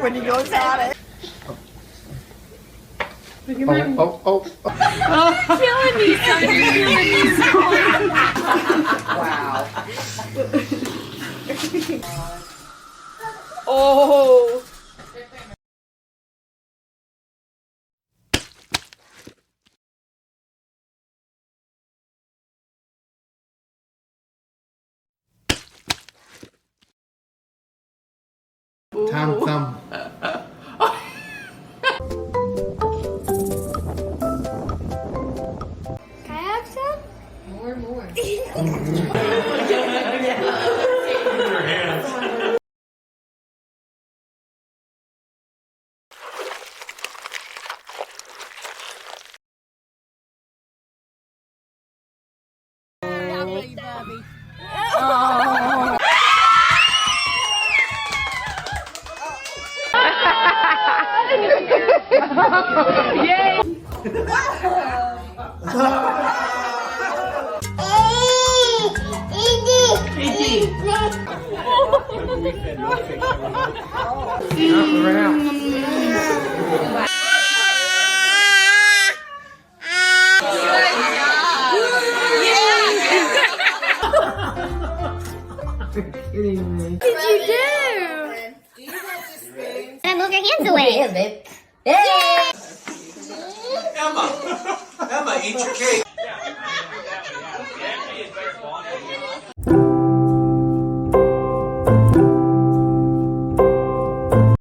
when he goes at it. Oh. Killing me, son. You're killing me, son. Wow. Oh. Thumb. Can I have some? More. Yay! Kidding me. What did you do? And move your hands away. babe. Emma, eat your cake.